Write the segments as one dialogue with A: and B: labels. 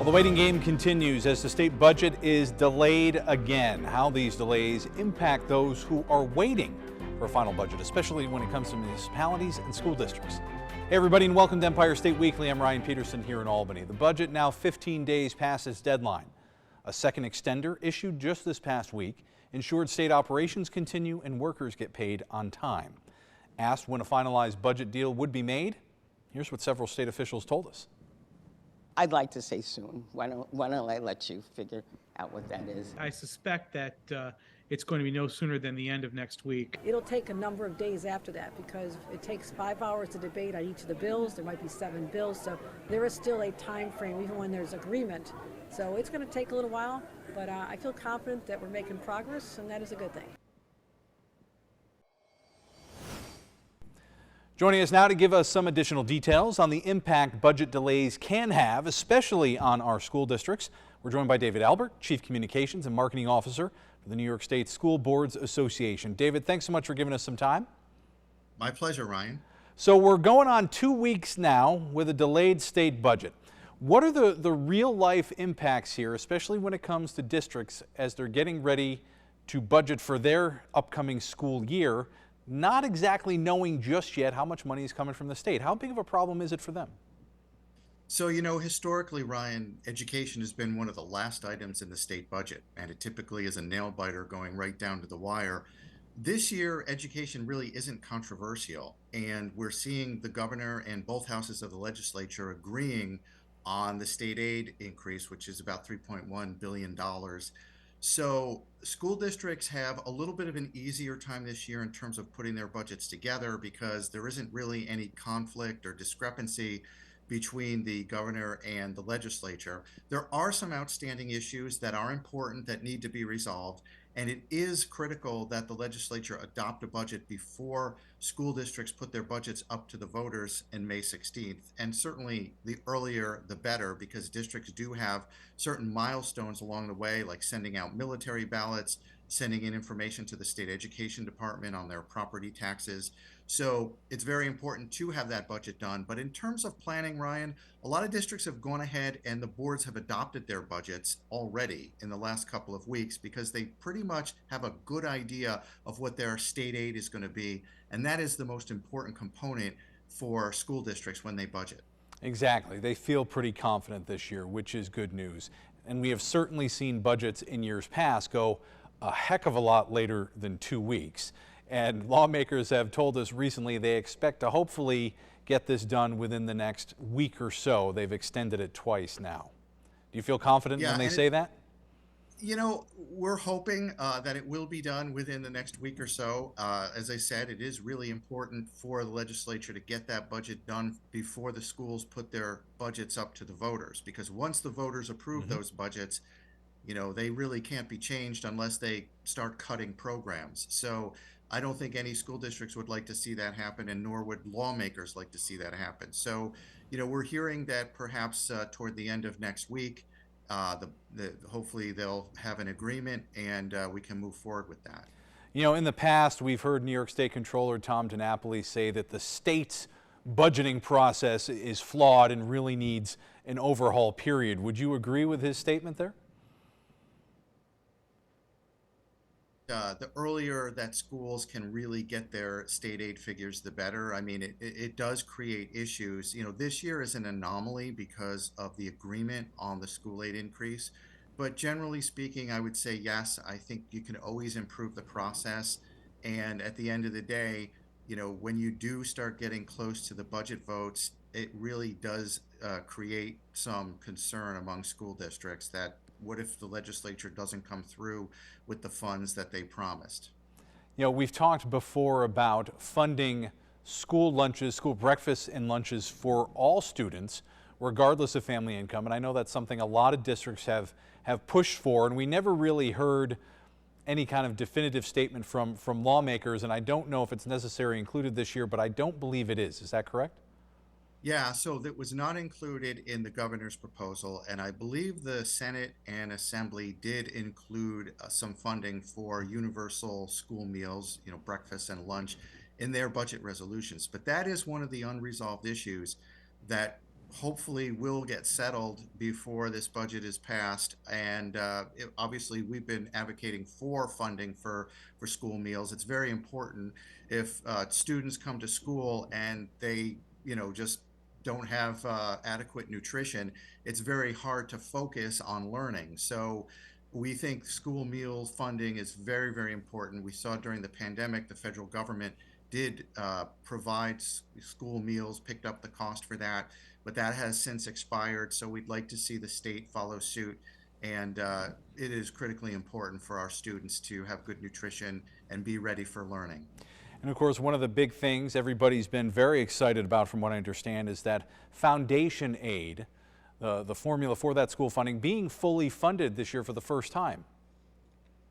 A: Well, the waiting game continues as the state budget is delayed again. How these delays impact those who are waiting for a final budget, especially when it comes to municipalities and school districts. Hey everybody, and welcome to Empire State Weekly. I'm Ryan Peterson here in Albany. The budget now 15 days past its deadline. A second extender issued just this past week ensured state operations continue and workers get paid on time. Asked when a finalized budget deal would be made, here's what several state officials told us.
B: I'd like to say soon. Why don't I let you figure out what that is?
C: I suspect that it's going to be no sooner than the end of next week.
D: It'll take a number of days after that because it takes 5 hours to debate on each of the bills. There might be 7 bills, so there is still a time frame even when there's agreement. So it's going to take a little while, but I feel confident that we're making progress, and that is a good thing.
A: Joining us now to give us some additional details on the impact budget delays can have, especially on our school districts. We're joined by David Albert, Chief Communications and Marketing Officer for the New York State School Boards Association. David, thanks so much for giving us some time.
E: My pleasure, Ryan.
A: So we're going on 2 weeks now with a delayed state budget. What are the real life impacts here, especially when it comes to districts as they're getting ready to budget for their upcoming school year, not exactly knowing just yet how much money is coming from the state? How big of a problem is it for them?
E: So, historically, Ryan, education has been one of the last items in the state budget, and it typically is a nail biter going right down to the wire. This year, education really isn't controversial, and we're seeing the governor and both houses of the legislature agreeing on the state aid increase, which is about $3.1 billion. So school districts have a little bit of an easier time this year in terms of putting their budgets together because there isn't really any conflict or discrepancy between the governor and the legislature. There are some outstanding issues that are important that need to be resolved, and it is critical that the legislature adopt a budget before school districts put their budgets up to the voters in May 16th. And certainly the earlier the better, because districts do have certain milestones along the way, like sending out military ballots, sending in information to the state education department on their property taxes. So it's very important to have that budget done. But in terms of planning, Ryan, a lot of districts have gone ahead and the boards have adopted their budgets already in the last couple of weeks because they pretty much have a good idea of what their state aid is going to be. And that is the most important component for school districts when they budget.
A: Exactly. They feel pretty confident this year, which is good news. And we have certainly seen budgets in years past go a heck of a lot later than 2 weeks. And lawmakers have told us recently they expect to hopefully get this done within the next week or so. They've extended it twice now. Do you feel confident when they say that?
E: We're hoping that it will be done within the next week or so. As I said, it is really important for the legislature to get that budget done before the schools put their budgets up to the voters, because once the voters approve those budgets, they really can't be changed unless they start cutting programs. So I don't think any school districts would like to see that happen, and nor would lawmakers like to see that happen. So, we're hearing that perhaps toward the end of next week, hopefully they'll have an agreement and we can move forward with that.
A: In the past, we've heard New York State Controller Tom DiNapoli say that the state's budgeting process is flawed and really needs an overhaul, period. Would you agree with his statement there?
E: The earlier that schools can really get their state aid figures, the better. I mean, it does create issues. This year is an anomaly because of the agreement on the school aid increase. But generally speaking, I would say yes, I think you can always improve the process. And at the end of the day, when you do start getting close to the budget votes, it really does create some concern among school districts that what if the legislature doesn't come through with the funds that they promised?
A: We've talked before about funding school lunches, school breakfasts and lunches for all students, regardless of family income. And I know that's something a lot of districts have pushed for, and we never really heard any kind of definitive statement from lawmakers. And I don't know if it's necessarily included this year, but I don't believe it is. Is that correct?
E: Yeah, so that was not included in the governor's proposal, and I believe the Senate and Assembly did include some funding for universal school meals, breakfast and lunch, in their budget resolutions. But that is one of the unresolved issues that hopefully will get settled before this budget is passed. And obviously, we've been advocating for funding for school meals. It's very important. If students come to school and they, just don't have adequate nutrition, it's very hard to focus on learning. So we think school meal funding is very, very important. We saw during the pandemic, the federal government did provide school meals, picked up the cost for that, but that has since expired. So we'd like to see the state follow suit. And it is critically important for our students to have good nutrition and be ready for learning.
A: And of course, one of the big things everybody's been very excited about, from what I understand, is that foundation aid, the formula for that school funding being fully funded this year for the first time.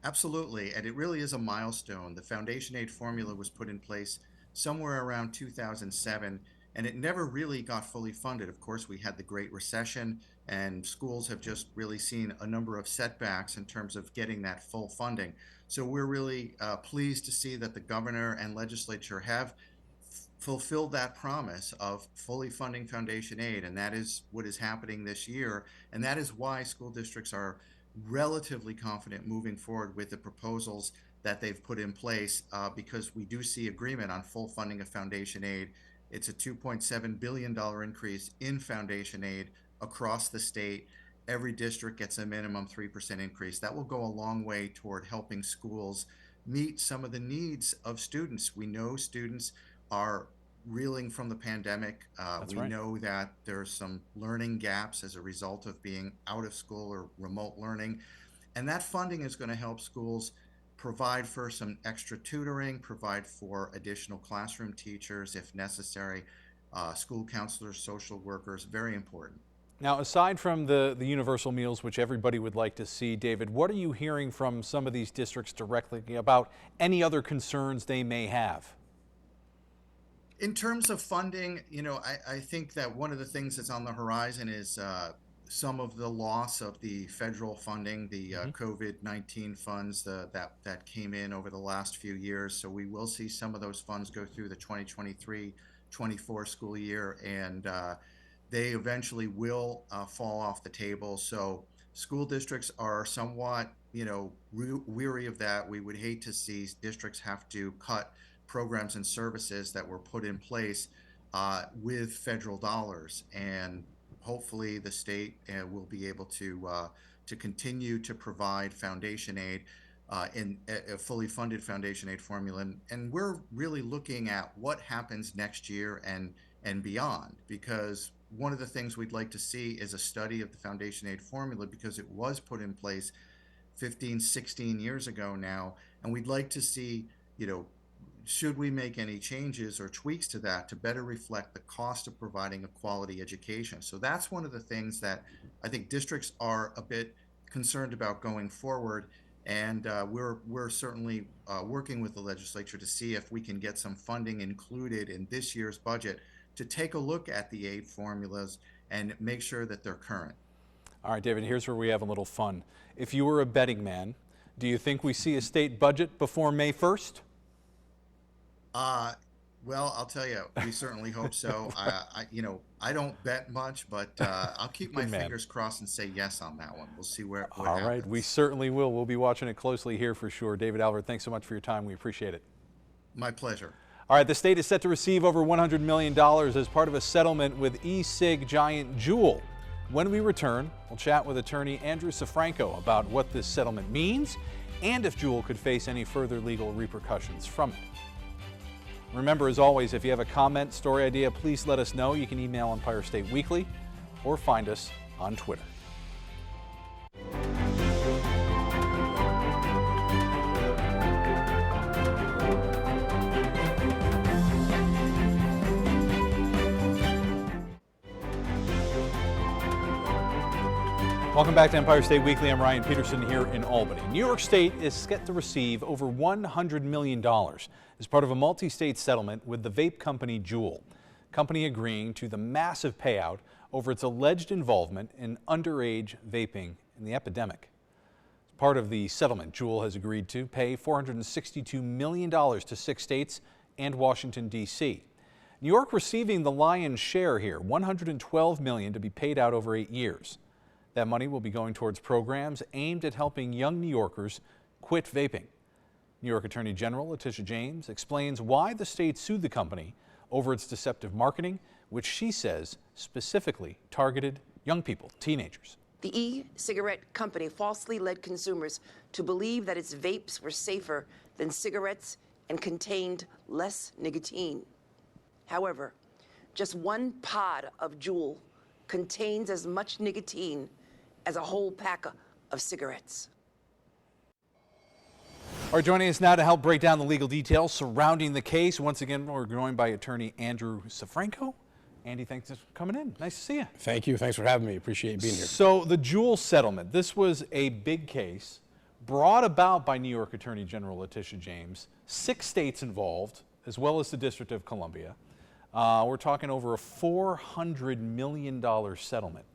E: Absolutely, and it really is a milestone. The foundation aid formula was put in place somewhere around 2007, and it never really got fully funded. Of course, we had the Great Recession, and schools have just really seen a number of setbacks in terms of getting that full funding. So we're really pleased to see that the governor and legislature have fulfilled that promise of fully funding foundation aid, and that is what is happening this year. And that is why school districts are relatively confident moving forward with the proposals that they've put in place, because we do see agreement on full funding of foundation aid. It's a $2.7 billion increase in foundation aid across the state. Every district gets a minimum 3% increase. That will go a long way toward helping schools meet some of the needs of students. We know students are reeling from the pandemic. We know that there's some learning gaps as a result of being out of school or remote learning. And that funding is going to help schools provide for some extra tutoring, provide for additional classroom teachers if necessary, school counselors, social workers, very important.
A: Now, aside from the universal meals, which everybody would like to see, David, what are you hearing from some of these districts directly about any other concerns they may have?
E: In terms of funding, I think that one of the things that's on the horizon is some of the loss of the federal funding, the COVID-19 funds that came in over the last few years. So we will see some of those funds go through the 2023-24 school year, and they eventually will fall off the table. So school districts are somewhat, weary of that. We would hate to see districts have to cut programs and services that were put in place with federal dollars, and hopefully the state will be able to continue to provide foundation aid in a fully funded foundation aid formula. And we're really looking at what happens next year and beyond, because one of the things we'd like to see is a study of the foundation aid formula, because it was put in place 15, 16 years ago now, and we'd like to see, should we make any changes or tweaks to that to better reflect the cost of providing a quality education. So that's one of the things that I think districts are a bit concerned about going forward, and we're certainly working with the legislature to see if we can get some funding included in this year's budget to take a look at the aid formulas and make sure that they're current.
A: All right, David, here's where we have a little fun. If you were a betting man, do you think we see a state budget before May 1st?
E: Well, I'll tell you, we certainly hope so. I don't bet much, but I'll keep my fingers crossed and say yes on that one. We'll see what happens. All right,
A: we certainly will. We'll be watching it closely here for sure. David Albert, thanks so much for your time. We appreciate it.
E: My pleasure.
A: All right, the state is set to receive over $100 million as part of a settlement with e-cig giant Juul. When we return, we'll chat with attorney Andrew Safranco about what this settlement means and if Juul could face any further legal repercussions from it. Remember, as always, if you have a comment, story idea, please let us know. You can email Empire State Weekly or find us on Twitter. Welcome back to Empire State Weekly. I'm Ryan Peterson here in Albany. New York State is set to receive over $100 million as part of a multi-state settlement with the vape company Juul. Company agreeing to the massive payout over its alleged involvement in underage vaping in the epidemic. As part of the settlement, Juul has agreed to pay $462 million to 6 states and Washington, D.C. New York receiving the lion's share here, $112 million to be paid out over 8 years. That money will be going towards programs aimed at helping young New Yorkers quit vaping. New York Attorney General Letitia James explains why the state sued the company over its deceptive marketing, which she says specifically targeted young people, teenagers.
F: The e-cigarette company falsely led consumers to believe that its vapes were safer than cigarettes and contained less nicotine. However, just one pod of Juul contains as much nicotine as a whole pack of cigarettes.
A: All right, joining us now to help break down the legal details surrounding the case. Once again, we're joined by attorney Andrew Safranco. Andy, thanks for coming in. Nice to see you.
G: Thank you. Thanks for having me. Appreciate being here.
A: So the Juul settlement, this was a big case brought about by New York Attorney General Letitia James. 6 states involved, as well as the District of Columbia. We're talking over a $400 million settlement.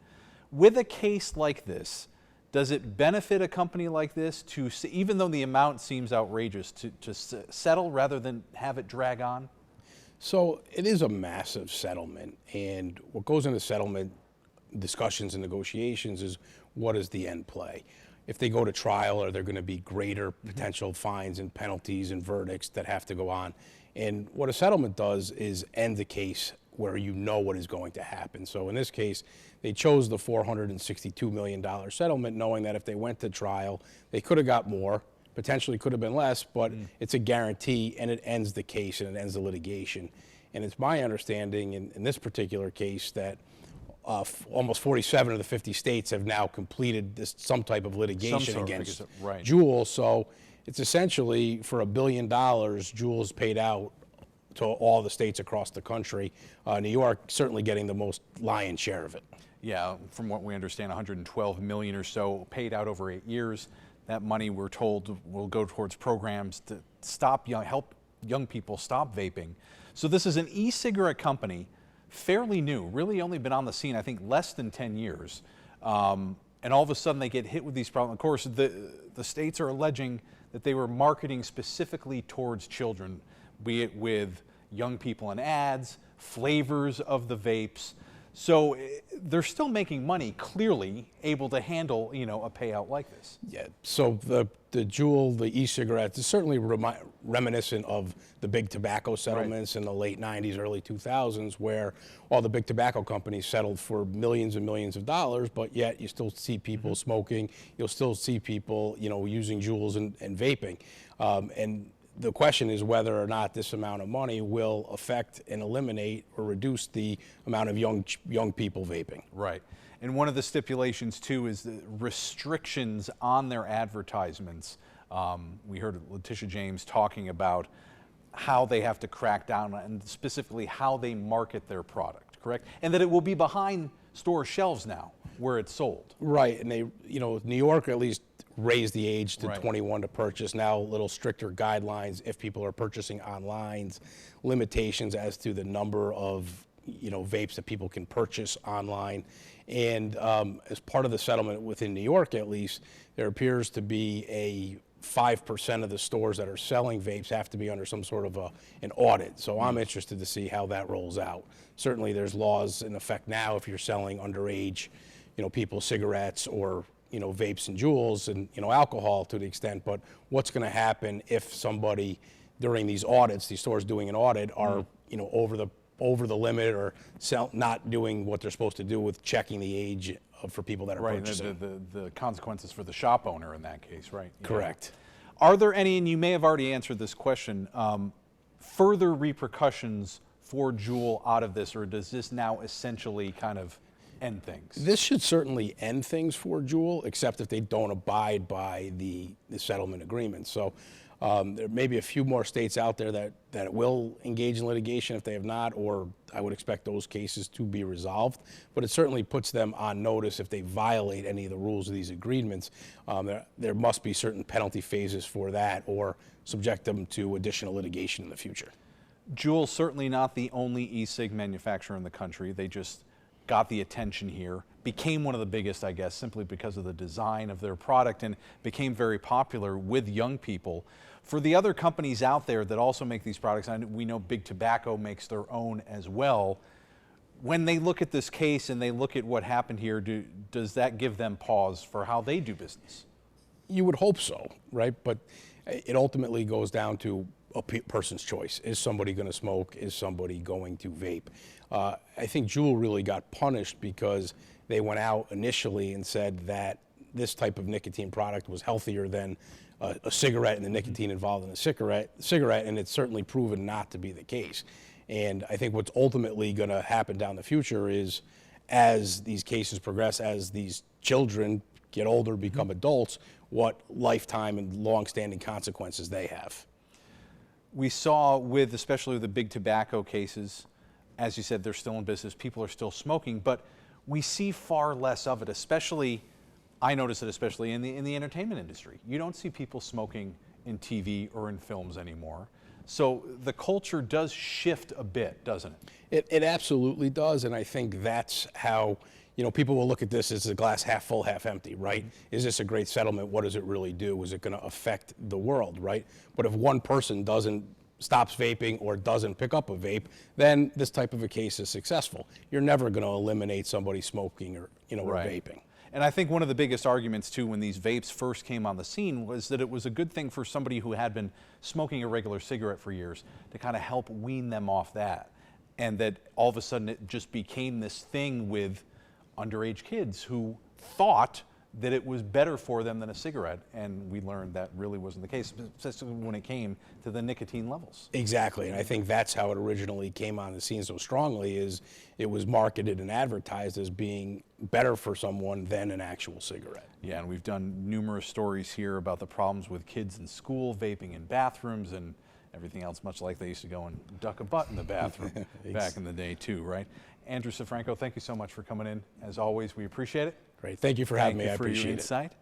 A: With a case like this, does it benefit a company like this to, even though the amount seems outrageous, to settle rather than have it drag on?
G: So it is a massive settlement, and what goes into settlement discussions and negotiations is what is the end play. If they go to trial, are there going to be greater potential fines and penalties and verdicts that have to go on? And what a settlement does is end the case where you know what is going to happen. So in this case, they chose the $462 million settlement, knowing that if they went to trial, they could have got more, potentially could have been less, but it's a guarantee, and it ends the case and it ends the litigation. And it's my understanding in this particular case that almost 47 of the 50 states have now completed some type of litigation against Juul. So it's essentially for $1 billion, Juul's paid out to all the states across the country. New York certainly getting the most lion's share of it.
A: Yeah, from what we understand, $112 million or so paid out over 8 years. That money, we're told, will go towards programs to help young people stop vaping. So this is an e-cigarette company, fairly new, really only been on the scene, I think, less than 10 years. And all of a sudden they get hit with these problems. Of course, the states are alleging that they were marketing specifically towards children, be it with young people in ads, flavors of the vapes. So they're still making money, clearly able to handle, a payout like this.
G: Yeah, so the Juul, the e-cigarettes, is certainly reminiscent of the big tobacco settlements in the late 90s, early 2000s, where all the big tobacco companies settled for millions and millions of dollars, but yet you still see people smoking, you'll still see people, using Juuls and vaping. And the question is whether or not this amount of money will affect and eliminate or reduce the amount of young people vaping.
A: Right. And one of the stipulations, too, is the restrictions on their advertisements. We heard Letitia James talking about how they have to crack down and specifically how they market their product, correct? And that it will be behind store shelves now where it's sold.
G: Right. And they, New York at least raised the age to 21 to purchase. Now a little stricter guidelines if people are purchasing online, limitations as to the number of vapes that people can purchase online. And as part of the settlement within New York, at least, there appears to be a 5% of the stores that are selling vapes have to be under some sort of an audit. So I'm interested to see how that rolls out. Certainly there's laws in effect now if you're selling underage, people cigarettes or vapes and Juuls and alcohol to the extent, but what's going to happen if somebody during these audits, these stores doing an audit are over the limit or not doing what they're supposed to do with checking the age for people that are purchasing.
A: The consequences for the shop owner in that case, right?
G: Correct.
A: Are there any, and you may have already answered this question, further repercussions for Juul out of this, or does this now essentially kind of end things? This
G: should certainly end things for Juul, except if they don't abide by the settlement agreement. So there may be a few more states out there that will engage in litigation if they have not, or I would expect those cases to be resolved. But it certainly puts them on notice if they violate any of the rules of these agreements. There must be certain penalty phases for that, or subject them to additional litigation in the future.
A: Juul certainly not the only e-cig manufacturer in the country. They just got the attention here, became one of the biggest, I guess, simply because of the design of their product, and became very popular with young people. For the other companies out there that also make these products, and we know Big Tobacco makes their own as well, when they look at this case and they look at what happened here, does that give them pause for how they do business?
G: You would hope so, right? But it ultimately goes down to a person's choice. Is somebody going to smoke? Is somebody going to vape? I think Juul really got punished because they went out initially and said that this type of nicotine product was healthier than a cigarette and the nicotine involved in a cigarette, and it's certainly proven not to be the case. And I think what's ultimately going to happen down the future is, as these cases progress, as these children get older, become adults, what lifetime and long-standing consequences they have.
A: We saw especially with the Big Tobacco cases, as you said, they're still in business, people are still smoking, but we see far less of it, especially, I notice it especially in the entertainment industry. You don't see people smoking in TV or in films anymore. So the culture does shift a bit, doesn't it?
G: It absolutely does, and I think that's how, people will look at this as a glass half full, half empty, right? Is this a great settlement? What does it really do? Is it going to affect the world, right? But if one person stops vaping or doesn't pick up a vape, then this type of a case is successful. You're never going to eliminate somebody smoking or or vaping.
A: And I think one of the biggest arguments, too, when these vapes first came on the scene was that it was a good thing for somebody who had been smoking a regular cigarette for years to kind of help wean them off that. And that all of a sudden it just became this thing with underage kids who thought that it was better for them than a cigarette. And we learned that really wasn't the case, especially when it came to the nicotine levels.
G: Exactly, and I think that's how it originally came on the scene so strongly, is it was marketed and advertised as being better for someone than an actual cigarette.
A: Yeah, and we've done numerous stories here about the problems with kids in school, vaping in bathrooms, and everything else, much like they used to go and duck a butt in the bathroom back in the day too, right? Andrew Sifranco, thank you so much for coming in. As always, we appreciate it.
G: Great, thank you for having me, I appreciate it.
A: Thank you for your insight.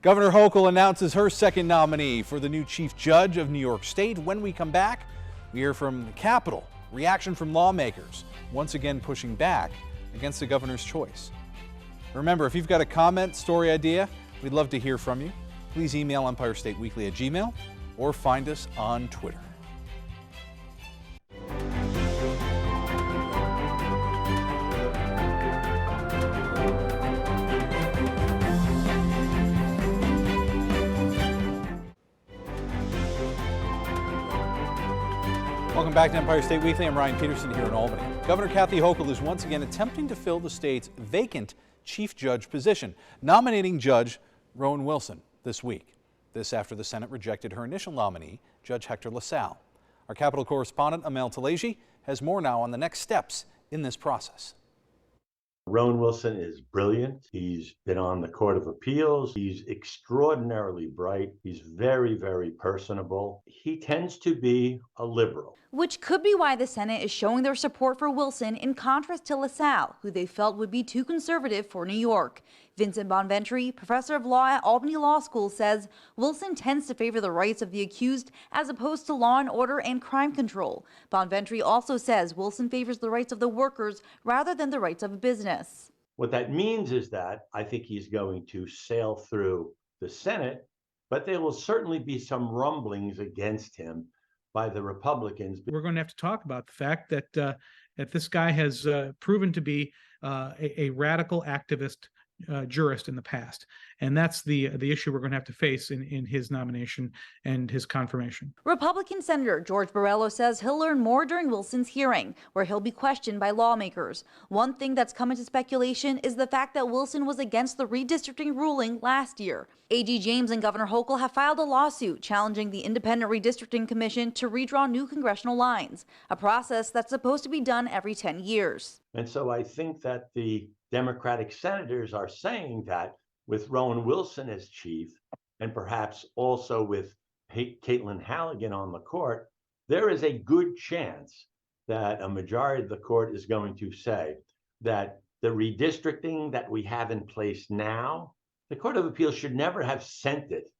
A: Governor Hochul announces her second nominee for the new Chief Judge of New York State. When we come back, we hear from the Capitol, reaction from lawmakers, once again pushing back against the governor's choice. Remember, if you've got a comment, story idea, we'd love to hear from you. Please email EmpireStateWeekly@gmail.com or find us on Twitter. Welcome back to Empire State Weekly. I'm Ryan Peterson here in Albany. Governor Kathy Hochul is once again attempting to fill the state's vacant chief judge position, nominating Judge Rowan Wilson this week. This after the Senate rejected her initial nominee, Judge Hector LaSalle. Our Capitol correspondent, Amel Talegi, has more now on the next steps in this process.
H: Rowan Wilson is brilliant. He's been on the Court of Appeals. He's extraordinarily bright. He's very, very personable. He tends to be a liberal.
I: Which could be why the Senate is showing their support for Wilson in contrast to LaSalle, who they felt would be too conservative for New York. Vincent Bonventry, professor of law at Albany Law School, says Wilson tends to favor the rights of the accused as opposed to law and order and crime control. Bonventry also says Wilson favors the rights of the workers rather than the rights of a business.
H: What that means is that I think he's going to sail through the Senate, but there will certainly be some rumblings against him by the Republicans.
C: We're going to have to talk about the fact that that this guy has proven to be a radical activist jurist in the past. And that's the issue we're going to have to face in his nomination and his confirmation.
I: Republican Senator George Borrello says he'll learn more during Wilson's hearing, where he'll be questioned by lawmakers. One thing that's come into speculation is the fact that Wilson was against the redistricting ruling last year. A.G. James and Governor Hochul have filed a lawsuit challenging the Independent Redistricting Commission to redraw new congressional lines, a process that's supposed to be done every 10 years.
H: And so I think that the Democratic senators are saying that with Rowan Wilson as chief, and perhaps also with Caitlin Halligan on the court, there is a good chance that a majority of the court is going to say that the redistricting that we have in place now, the Court of Appeals should never have sent it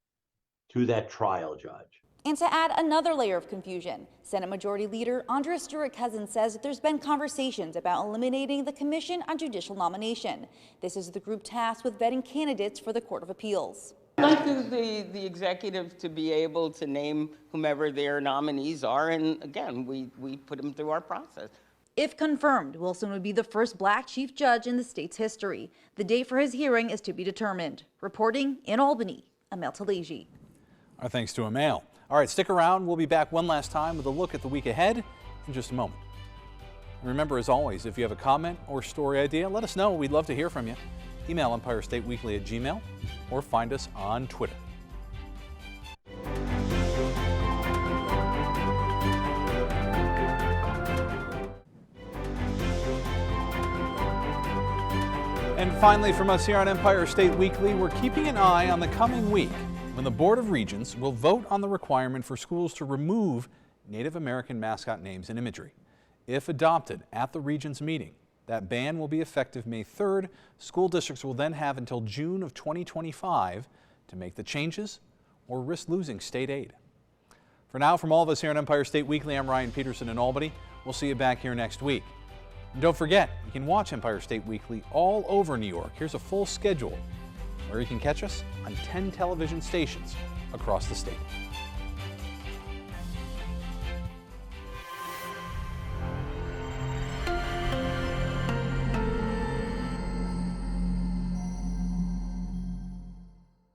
H: to that trial judge.
I: And to add another layer of confusion, Senate Majority Leader Andrea Stewart-Cousins says that there's been conversations about eliminating the Commission on Judicial Nomination. This is the group tasked with vetting candidates for the Court of Appeals.
B: I'd like the executive to be able to name whomever their nominees are, and again, we put them through our process.
I: If confirmed, Wilson would be the first black chief judge in the state's history. The date for his hearing is to be determined. Reporting in Albany, Amel Talegi.
A: Our thanks to Amel. All right, stick around. We'll be back one last time with a look at the week ahead in just a moment. And remember, as always, if you have a comment or story idea, let us know. We'd love to hear from you. Email EmpireStateWeekly@gmail.com or find us on Twitter. And finally, from us here on Empire State Weekly, we're keeping an eye on the coming week when the Board of Regents will vote on the requirement for schools to remove Native American mascot names and imagery. If adopted at the Regents meeting, that ban will be effective May 3rd. School districts will then have until June of 2025 to make the changes or risk losing state aid. For now, from all of us here on Empire State Weekly, I'm Ryan Peterson in Albany. We'll see you back here next week. And don't forget, you can watch Empire State Weekly all over New York. Here's a full schedule where you can catch us on 10 television stations across the state.